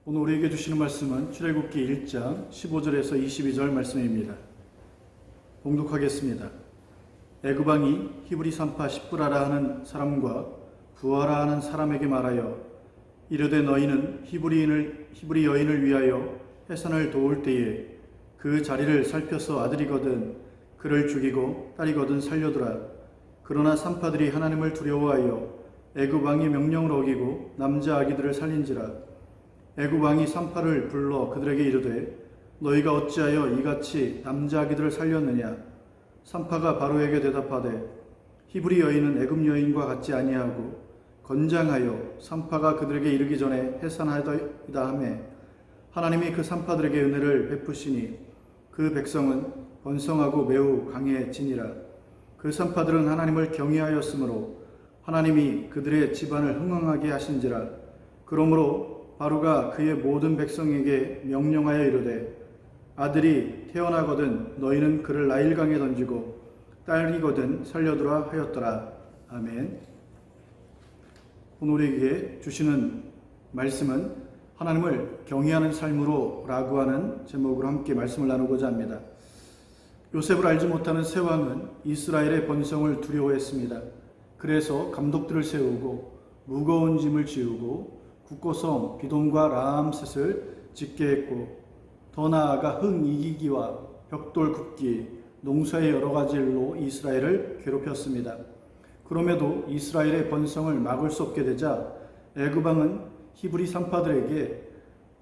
오늘 우리에게 주시는 말씀은 출애굽기 1장 15절에서 22절 말씀입니다. 봉독하겠습니다. 애굽 왕이 히브리 산파 십부라라 하는 사람과 부하라 하는 사람에게 말하여 이르되 너희는 히브리 여인을 위하여 해산을 도울 때에 그 자리를 살펴서 아들이거든 그를 죽이고 딸이거든 살려두라. 그러나 산파들이 하나님을 두려워하여 애굽 왕의 명령을 어기고 남자 아기들을 살린지라. 애굽 왕이 산파를 불러 그들에게 이르되 너희가 어찌하여 이같이 남자 아기들을 살렸느냐. 산파가 바로에게 대답하되 히브리 여인은 애굽 여인과 같지 아니하고 건장하여 산파가 그들에게 이르기 전에 해산하이다 하매 하나님이 그 산파들에게 은혜를 베푸시니 그 백성은 번성하고 매우 강해지니라. 그 산파들은 하나님을 경외하였으므로 하나님이 그들의 집안을 흥왕하게 하신지라. 그러므로 바로가 그의 모든 백성에게 명령하여 이르되 아들이 태어나거든 너희는 그를 나일강에 던지고 딸이거든 살려두라 하였더라. 아멘. 오늘 우리에게 주시는 말씀은 하나님을 경외하는 삶으로 라고 하는 제목으로 함께 말씀을 나누고자 합니다. 요셉을 알지 못하는 새 왕은 이스라엘의 번성을 두려워했습니다. 그래서 감독들을 세우고 무거운 짐을 지우고 국고성 비돔과 라암셋을 짓게 했고 더 나아가 흥 이기기와 벽돌 굽기, 농사의 여러 가지 일로 이스라엘을 괴롭혔습니다. 그럼에도 이스라엘의 번성을 막을 수 없게 되자 애굽 왕은 히브리 산파들에게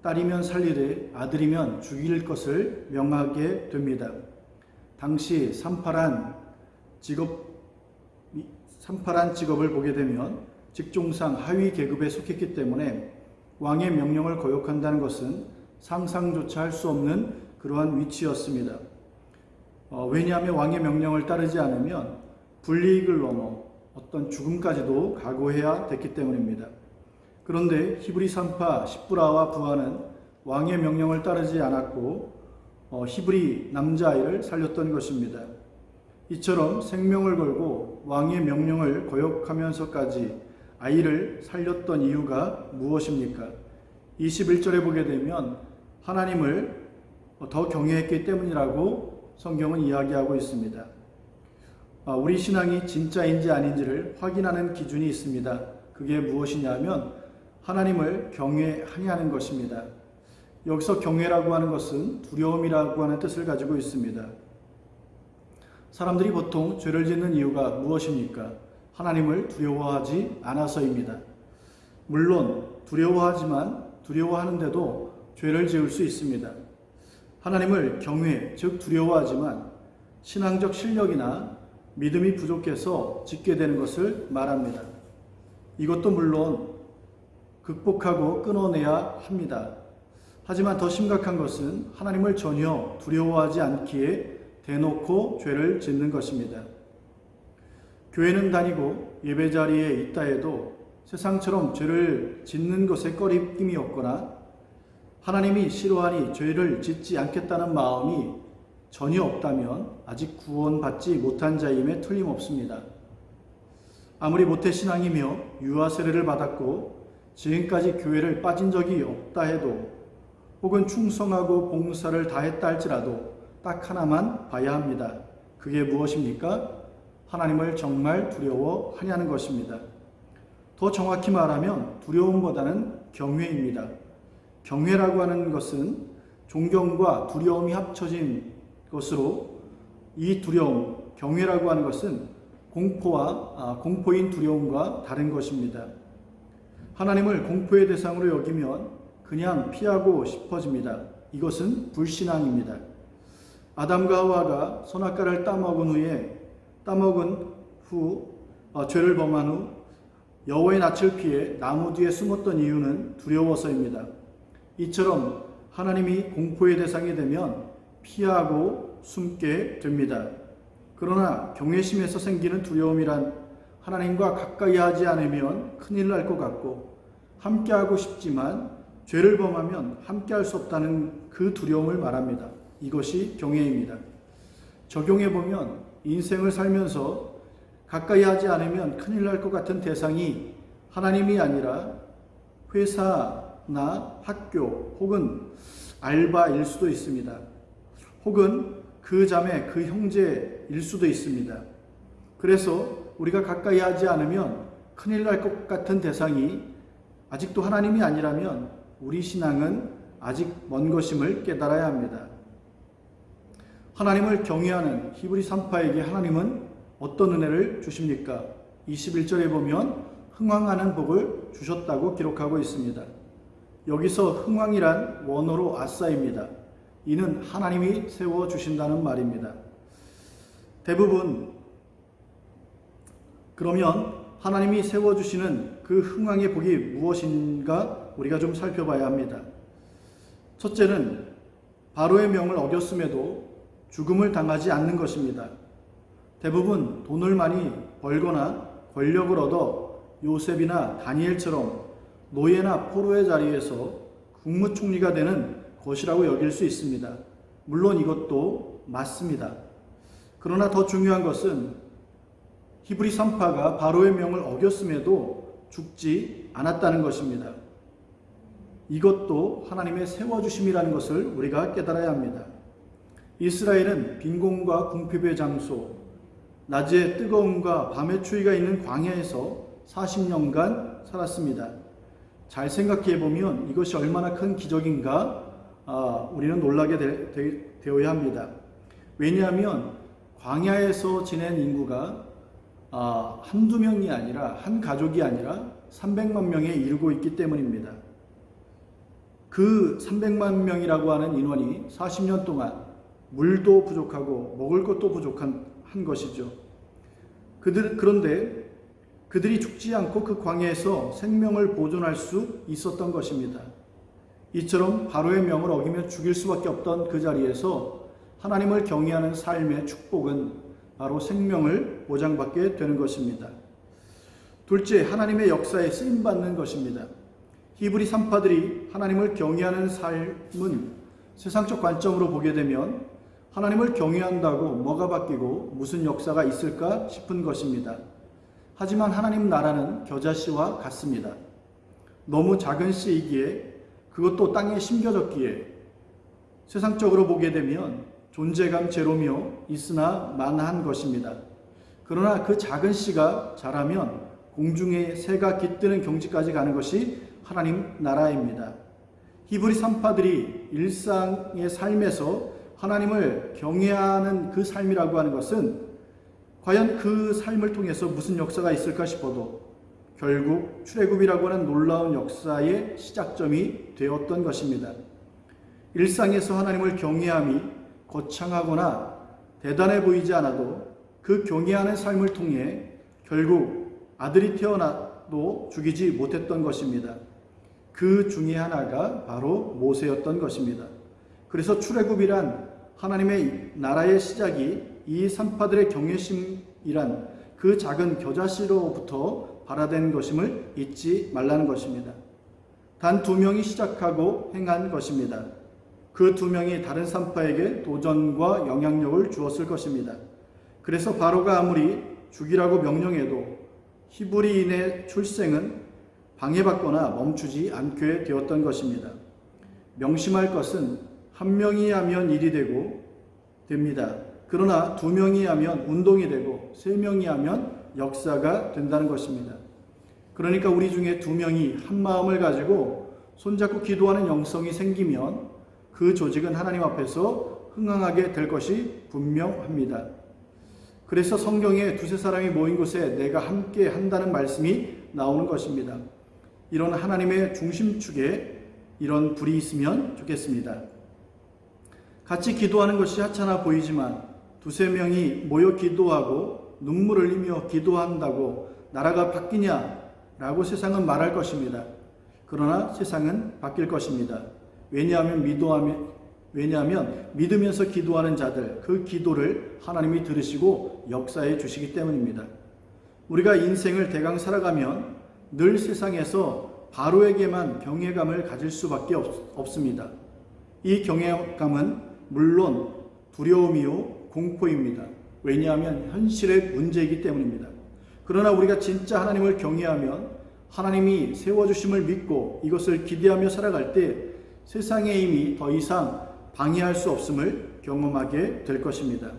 딸이면 살리되 아들이면 죽일 것을 명하게 됩니다. 당시 산파란 직업을 보게 되면 직종상 하위 계급에 속했기 때문에 왕의 명령을 거역한다는 것은 상상조차 할 수 없는 그러한 위치였습니다. 왜냐하면 왕의 명령을 따르지 않으면 불이익을 넘어 어떤 죽음까지도 각오해야 됐기 때문입니다. 그런데 히브리 산파 십부라와 부하는 왕의 명령을 따르지 않았고 히브리 남자아이를 살렸던 것입니다. 이처럼 생명을 걸고 왕의 명령을 거역하면서까지 아이를 살렸던 이유가 무엇입니까? 21절에 보게 되면 하나님을 더 경외했기 때문이라고 성경은 이야기하고 있습니다. 우리 신앙이 진짜인지 아닌지를 확인하는 기준이 있습니다. 그게 무엇이냐면 하나님을 경외하냐는 것입니다. 여기서 경외라고 하는 것은 두려움이라고 하는 뜻을 가지고 있습니다. 사람들이 보통 죄를 짓는 이유가 무엇입니까? 하나님을 두려워하지 않아서입니다. 물론 두려워하는데도 죄를 지을 수 있습니다. 하나님을 경외, 즉 두려워하지만 신앙적 실력이나 믿음이 부족해서 짓게 되는 것을 말합니다. 이것도 물론 극복하고 끊어내야 합니다. 하지만 더 심각한 것은 하나님을 전혀 두려워하지 않기에 대놓고 죄를 짓는 것입니다. 교회는 다니고 예배자리에 있다 해도 세상처럼 죄를 짓는 것에 꺼림이 없거나 하나님이 싫어하니 죄를 짓지 않겠다는 마음이 전혀 없다면 아직 구원받지 못한 자임에 틀림없습니다. 아무리 모태신앙이며 유아 세례를 받았고 지금까지 교회를 빠진 적이 없다 해도 혹은 충성하고 봉사를 다했다 할지라도 딱 하나만 봐야 합니다. 그게 무엇입니까? 하나님을 정말 두려워하냐는 것입니다. 더 정확히 말하면 두려움보다는 경외입니다. 경외라고 하는 것은 존경과 두려움이 합쳐진 것으로 이 두려움, 경외라고 하는 것은 공포인 두려움과 다른 것입니다. 하나님을 공포의 대상으로 여기면 그냥 피하고 싶어집니다. 이것은 불신앙입니다. 아담과 하와가 선악과를 따먹은 후 죄를 범한 후 여호와의 낯을 피해 나무 뒤에 숨었던 이유는 두려워서입니다. 이처럼 하나님이 공포의 대상이 되면 피하고 숨게 됩니다. 그러나 경외심에서 생기는 두려움이란 하나님과 가까이 하지 않으면 큰일 날 것 같고 함께하고 싶지만 죄를 범하면 함께할 수 없다는 그 두려움을 말합니다. 이것이 경외입니다. 적용해보면 인생을 살면서 가까이 하지 않으면 큰일 날 것 같은 대상이 하나님이 아니라 회사, 회사나 학교 혹은 알바일 수도 있습니다. 혹은 그 자매, 그 형제일 수도 있습니다. 그래서 우리가 가까이 하지 않으면 큰일 날 것 같은 대상이 아직도 하나님이 아니라면 우리 신앙은 아직 먼 것임을 깨달아야 합니다. 하나님을 경외하는 히브리 산파에게 하나님은 어떤 은혜를 주십니까? 21절에 보면 흥왕하는 복을 주셨다고 기록하고 있습니다. 여기서 흥왕이란 원어로 아싸입니다. 이는 하나님이 세워주신다는 말입니다. 대부분 그러면 하나님이 세워주시는 그 흥왕의 복이 무엇인가 우리가 좀 살펴봐야 합니다. 첫째는 바로의 명을 어겼음에도 죽음을 당하지 않는 것입니다. 대부분 돈을 많이 벌거나 권력을 얻어 요셉이나 다니엘처럼 노예나 포로의 자리에서 국무총리가 되는 것이라고 여길 수 있습니다. 물론 이것도 맞습니다. 그러나 더 중요한 것은 히브리 산파가 바로의 명을 어겼음에도 죽지 않았다는 것입니다. 이것도 하나님의 세워주심이라는 것을 우리가 깨달아야 합니다. 이스라엘은 빈곤과 궁핍의 장소, 낮의 뜨거움과 밤의 추위가 있는 광야에서 40년간 살았습니다. 잘 생각해 보면 이것이 얼마나 큰 기적인가 우리는 놀라게 되어야 합니다. 왜냐하면 광야에서 지낸 인구가 한두 명이 아니라 한 가족이 아니라 300만 명에 이르고 있기 때문입니다. 그 300만 명이라고 하는 인원이 40년 동안 물도 부족하고 먹을 것도 부족한 것이죠. 그런데 그들이 죽지 않고 그 광야에서 생명을 보존할 수 있었던 것입니다. 이처럼 바로의 명을 어기며 죽일 수밖에 없던 그 자리에서 하나님을 경외하는 삶의 축복은 바로 생명을 보장받게 되는 것입니다. 둘째, 하나님의 역사에 쓰임받는 것입니다. 히브리 산파들이 하나님을 경외하는 삶은 세상적 관점으로 보게 되면 하나님을 경외한다고 뭐가 바뀌고 무슨 역사가 있을까 싶은 것입니다. 하지만 하나님 나라는 겨자씨와 같습니다. 너무 작은 씨이기에 그것도 땅에 심겨졌기에 세상적으로 보게 되면 존재감 제로며 있으나 만한 것입니다. 그러나 그 작은 씨가 자라면 공중에 새가 깃드는 경지까지 가는 것이 하나님 나라입니다. 히브리 산파들이 일상의 삶에서 하나님을 경외하는 그 삶이라고 하는 것은 과연 그 삶을 통해서 무슨 역사가 있을까 싶어도 결국 출애굽이라고 하는 놀라운 역사의 시작점이 되었던 것입니다. 일상에서 하나님을 경외함이 거창하거나 대단해 보이지 않아도 그 경외하는 삶을 통해 결국 아들이 태어나도 죽이지 못했던 것입니다. 그 중에 하나가 바로 모세였던 것입니다. 그래서 출애굽이란 하나님의 나라의 시작이 이 산파들의 경외심이란 그 작은 겨자씨로부터 발화된 것임을 잊지 말라는 것입니다. 단 2명이 시작하고 행한 것입니다. 그 2명이 다른 산파에게 도전과 영향력을 주었을 것입니다. 그래서 바로가 아무리 죽이라고 명령해도 히브리인의 출생은 방해받거나 멈추지 않게 되었던 것입니다. 명심할 것은 1명이 하면 일이 됩니다. 그러나 2명이 하면 운동이 되고 3명이 하면 역사가 된다는 것입니다. 그러니까 우리 중에 2명이 한 마음을 가지고 손잡고 기도하는 영성이 생기면 그 조직은 하나님 앞에서 흥황하게 될 것이 분명합니다. 그래서 성경에 2-3사람이 모인 곳에 내가 함께 한다는 말씀이 나오는 것입니다. 이런 하나님의 중심축에 이런 불이 있으면 좋겠습니다. 같이 기도하는 것이 하찮아 보이지만 2-3명이 모여 기도하고 눈물을 흘리며 기도한다고 나라가 바뀌냐라고 세상은 말할 것입니다. 그러나 세상은 바뀔 것입니다. 왜냐하면 믿으면서 기도하는 자들, 그 기도를 하나님이 들으시고 역사해 주시기 때문입니다. 우리가 인생을 대강 살아가면 늘 세상에서 바로에게만 경외감을 가질 수밖에 없습니다. 이 경외감은 물론 두려움이요 공포입니다. 왜냐하면 현실의 문제이기 때문입니다. 그러나 우리가 진짜 하나님을 경외하면 하나님이 세워주심을 믿고 이것을 기대하며 살아갈 때 세상의 힘이 더 이상 방해할 수 없음을 경험하게 될 것입니다.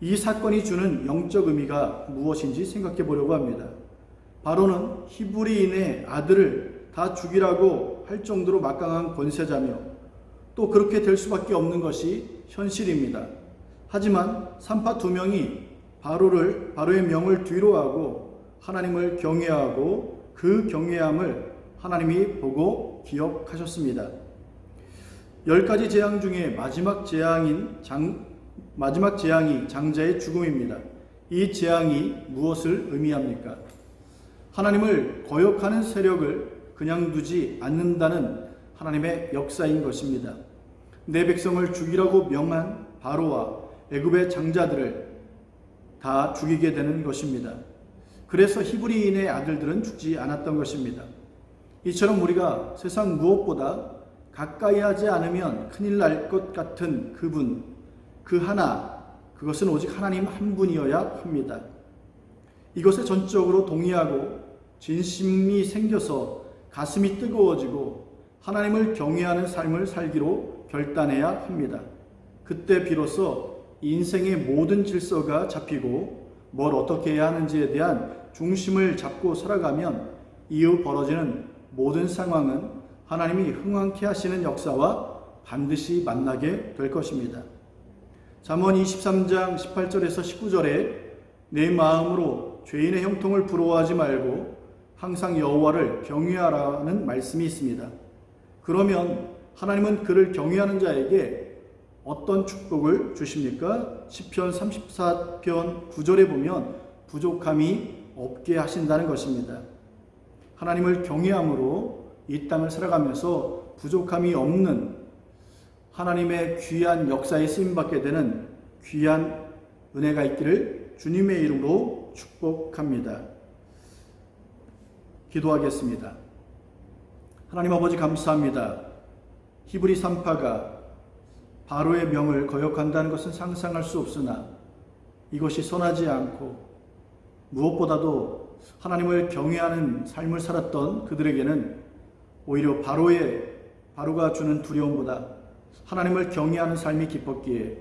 이 사건이 주는 영적 의미가 무엇인지 생각해 보려고 합니다. 바로는 히브리인의 아들을 다 죽이라고 할 정도로 막강한 권세자며 또 그렇게 될 수밖에 없는 것이 현실입니다. 하지만 산파 두 명이 바로의 명을 뒤로하고 하나님을 경외하고 그 경외함을 하나님이 보고 기억하셨습니다. 10가지 재앙 중에 마지막 재앙이 장자의 죽음입니다. 이 재앙이 무엇을 의미합니까? 하나님을 거역하는 세력을 그냥 두지 않는다는 하나님의 역사인 것입니다. 내 백성을 죽이라고 명한 바로와 애굽의 장자들을 다 죽이게 되는 것입니다. 그래서 히브리인의 아들들은 죽지 않았던 것입니다. 이처럼 우리가 세상 무엇보다 가까이 하지 않으면 큰일 날 것 같은 그분, 그 하나, 그것은 오직 하나님 한 분이어야 합니다. 이것에 전적으로 동의하고 진심이 생겨서 가슴이 뜨거워지고 하나님을 경외하는 삶을 살기로 결단해야 합니다. 그때 비로소 인생의 모든 질서가 잡히고 뭘 어떻게 해야 하는지에 대한 중심을 잡고 살아가면 이후 벌어지는 모든 상황은 하나님이 흥왕케 하시는 역사와 반드시 만나게 될 것입니다. 잠언 23장 18절에서 19절에 내 마음으로 죄인의 형통을 부러워하지 말고 항상 여호와를 경외하라는 말씀이 있습니다. 그러면 하나님은 그를 경외하는 자에게 어떤 축복을 주십니까? 시편 34편 9절에 보면 부족함이 없게 하신다는 것입니다. 하나님을 경외함으로 이 땅을 살아가면서 부족함이 없는 하나님의 귀한 역사에 쓰임받게 되는 귀한 은혜가 있기를 주님의 이름으로 축복합니다. 기도하겠습니다. 하나님 아버지 감사합니다. 히브리 산파가 바로의 명을 거역한다는 것은 상상할 수 없으나 이것이 선하지 않고 무엇보다도 하나님을 경외하는 삶을 살았던 그들에게는 오히려 바로가 주는 두려움보다 하나님을 경외하는 삶이 기뻤기에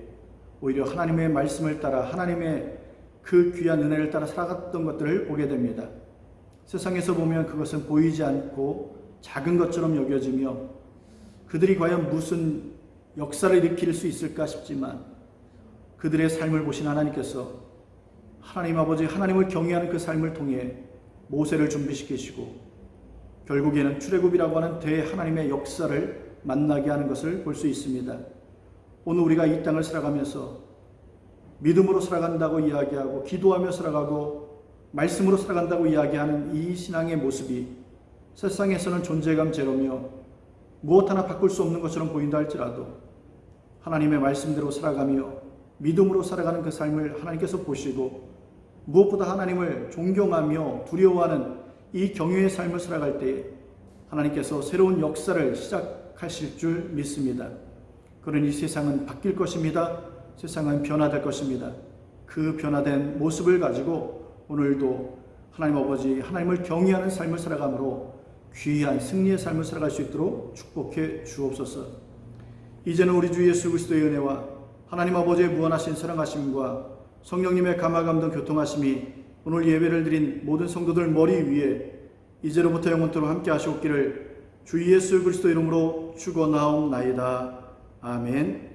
오히려 하나님의 말씀을 따라 하나님의 그 귀한 은혜를 따라 살아갔던 것들을 보게 됩니다. 세상에서 보면 그것은 보이지 않고 작은 것처럼 여겨지며 그들이 과연 무슨 역사를 일으킬 수 있을까 싶지만 그들의 삶을 보신 하나님께서 하나님 아버지 하나님을 경외하는 그 삶을 통해 모세를 준비시키시고 결국에는 출애굽이라고 하는 대하나님의 역사를 만나게 하는 것을 볼 수 있습니다. 오늘 우리가 이 땅을 살아가면서 믿음으로 살아간다고 이야기하고 기도하며 살아가고 말씀으로 살아간다고 이야기하는 이 신앙의 모습이 세상에서는 존재감 제로며 무엇 하나 바꿀 수 없는 것처럼 보인다 할지라도 하나님의 말씀대로 살아가며 믿음으로 살아가는 그 삶을 하나님께서 보시고 무엇보다 하나님을 존경하며 두려워하는 이 경외의 삶을 살아갈 때에 하나님께서 새로운 역사를 시작하실 줄 믿습니다. 그러니 세상은 바뀔 것입니다. 세상은 변화될 것입니다. 그 변화된 모습을 가지고 오늘도 하나님 아버지 하나님을 경외하는 삶을 살아가므로 귀한 승리의 삶을 살아갈 수 있도록 축복해 주옵소서. 이제는 우리 주 예수 그리스도의 은혜와 하나님 아버지의 무한하신 사랑하심과 성령님의 감화감동 교통하심이 오늘 예배를 드린 모든 성도들 머리 위에 이제로부터 영원토록 함께 하시옵기를 주 예수 그리스도 이름으로 축원하옵나이다. 아멘.